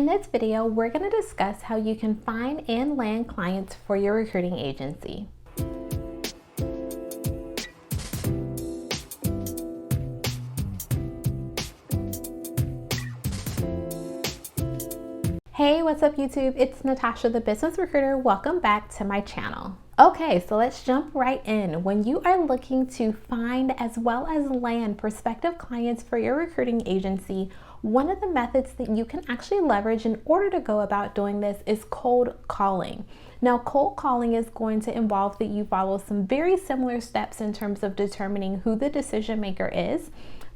In this video, we're going to discuss how you can find and land clients for your recruiting agency. Hey, what's up YouTube? It's Natasha, the business recruiter. Welcome back to my channel. Okay, so let's jump right in. When you are looking to find as well as land prospective clients for your recruiting agency, one of the methods that you can actually leverage in order to go about doing this is cold calling. Now, cold calling is going to involve that you follow some very similar steps in terms of determining who the decision maker is,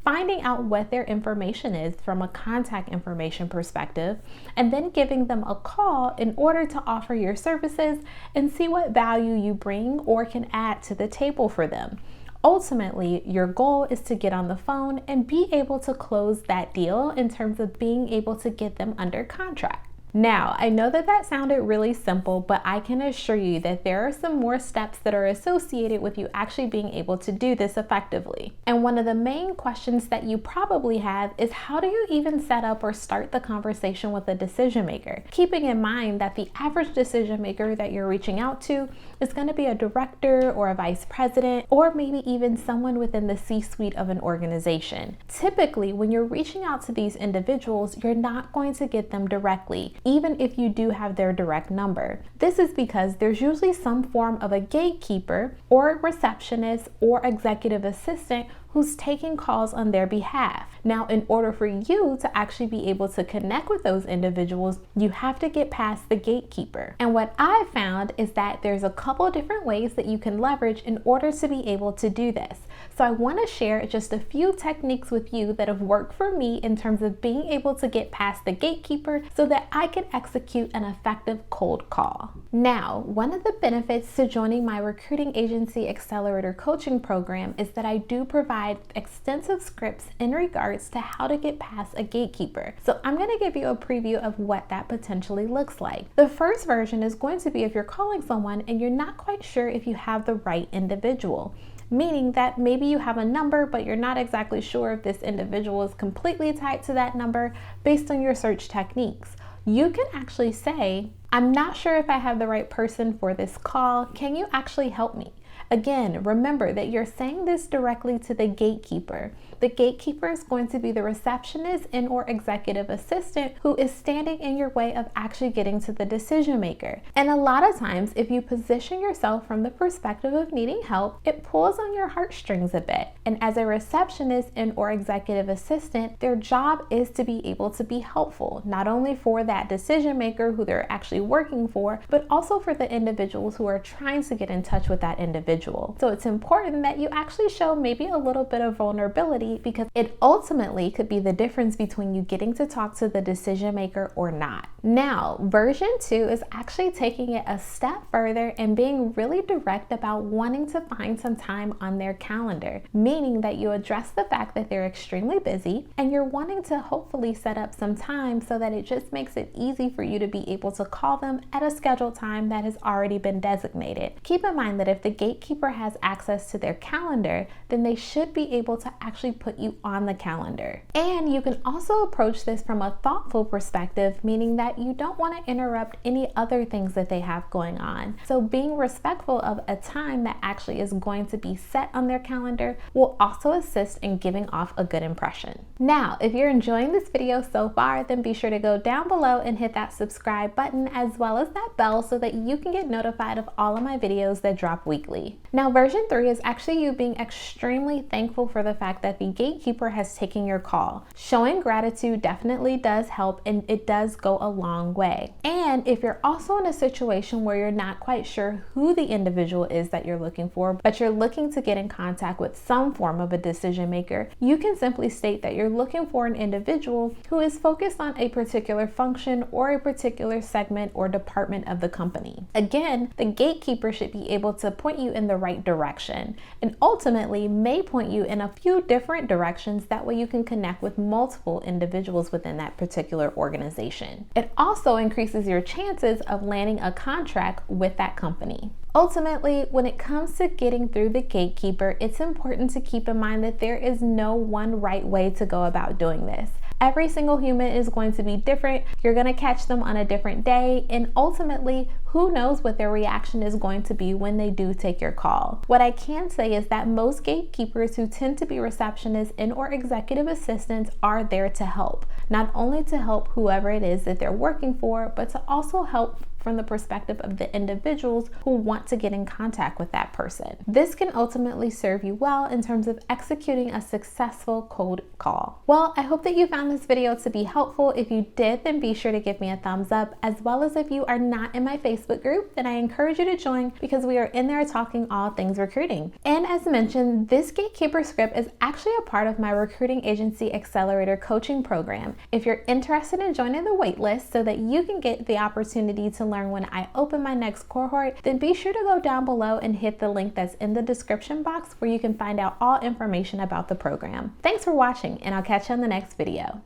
finding out what their information is from a contact information perspective, and then giving them a call in order to offer your services and see what value you bring or can add to the table for them. Ultimately, your goal is to get on the phone and be able to close that deal in terms of being able to get them under contract. Now, I know that sounded really simple, but I can assure you that there are some more steps that are associated with you actually being able to do this effectively. And one of the main questions that you probably have is, how do you even set up or start the conversation with a decision maker? Keeping in mind that the average decision maker that you're reaching out to is going to be a director or a vice president, or maybe even someone within the C-suite of an organization. Typically, when you're reaching out to these individuals, you're not going to get them directly, even if you do have their direct number. This is because there's usually some form of a gatekeeper or a receptionist or executive assistant who's taking calls on their behalf. Now, in order for you to actually be able to connect with those individuals, you have to get past the gatekeeper. And what I found is that there's a couple different ways that you can leverage in order to be able to do this. So I want to share just a few techniques with you that have worked for me in terms of being able to get past the gatekeeper so that I can execute an effective cold call. Now, one of the benefits to joining my recruiting agency accelerator coaching program is that I do provide extensive scripts in regards to how to get past a gatekeeper. So I'm going to give you a preview of what that potentially looks like. The first version is going to be if you're calling someone and you're not quite sure if you have the right individual. Meaning that maybe you have a number, but you're not exactly sure if this individual is completely tied to that number based on your search techniques. You can actually say, I'm not sure if I have the right person for this call. Can you actually help me? Again, remember that you're saying this directly to the gatekeeper. The gatekeeper is going to be the receptionist and or executive assistant who is standing in your way of actually getting to the decision maker. And a lot of times, if you position yourself from the perspective of needing help, it pulls on your heartstrings a bit. And as a receptionist and or executive assistant, their job is to be able to be helpful, not only for that decision maker who they're actually working for, but also for the individuals who are trying to get in touch with that individual. So it's important that you actually show maybe a little bit of vulnerability, because it ultimately could be the difference between you getting to talk to the decision maker or not. Now, version 2 is actually taking it a step further and being really direct about wanting to find some time on their calendar, meaning that you address the fact that they're extremely busy and you're wanting to hopefully set up some time so that it just makes it easy for you to be able to call them at a scheduled time that has already been designated. Keep in mind that if the gatekeeper has access to their calendar, then they should be able to actually put you on the calendar. And you can also approach this from a thoughtful perspective, meaning that you don't want to interrupt any other things that they have going on. So being respectful of a time that actually is going to be set on their calendar will also assist in giving off a good impression. Now, if you're enjoying this video so far, then be sure to go down below and hit that subscribe button as well as that bell so that you can get notified of all of my videos that drop weekly. Now, version 3 is actually you being extremely thankful for the fact that the gatekeeper has taken your call. Showing gratitude definitely does help, and it does go a long way. And if you're also in a situation where you're not quite sure who the individual is that you're looking for, but you're looking to get in contact with some form of a decision maker, you can simply state that you're looking for an individual who is focused on a particular function or a particular segment or department of the company. Again, the gatekeeper should be able to point you in the right direction, and ultimately may point you in a few different directions. That way you can connect with multiple individuals within that particular organization. It also increases your chances of landing a contract with that company. Ultimately, when it comes to getting through the gatekeeper, it's important to keep in mind that there is no one right way to go about doing this. Every single human is going to be different. You're going to catch them on a different day, and ultimately, who knows what their reaction is going to be when they do take your call. What I can say is that most gatekeepers who tend to be receptionists and or executive assistants are there to help. Not only to help whoever it is that they're working for, but to also help from the perspective of the individuals who want to get in contact with that person. This can ultimately serve you well in terms of executing a successful cold call. Well, I hope that you found this video to be helpful. If you did, then be sure to give me a thumbs up, as well as if you are not in my Facebook group, then I encourage you to join because we are in there talking all things recruiting. And as mentioned, this Gatekeeper script is actually a part of my recruiting agency accelerator coaching program. If you're interested in joining the waitlist so that you can get the opportunity to learn when I open my next cohort, then be sure to go down below and hit the link that's in the description box where you can find out all information about the program. Thanks for watching, and I'll catch you on the next video.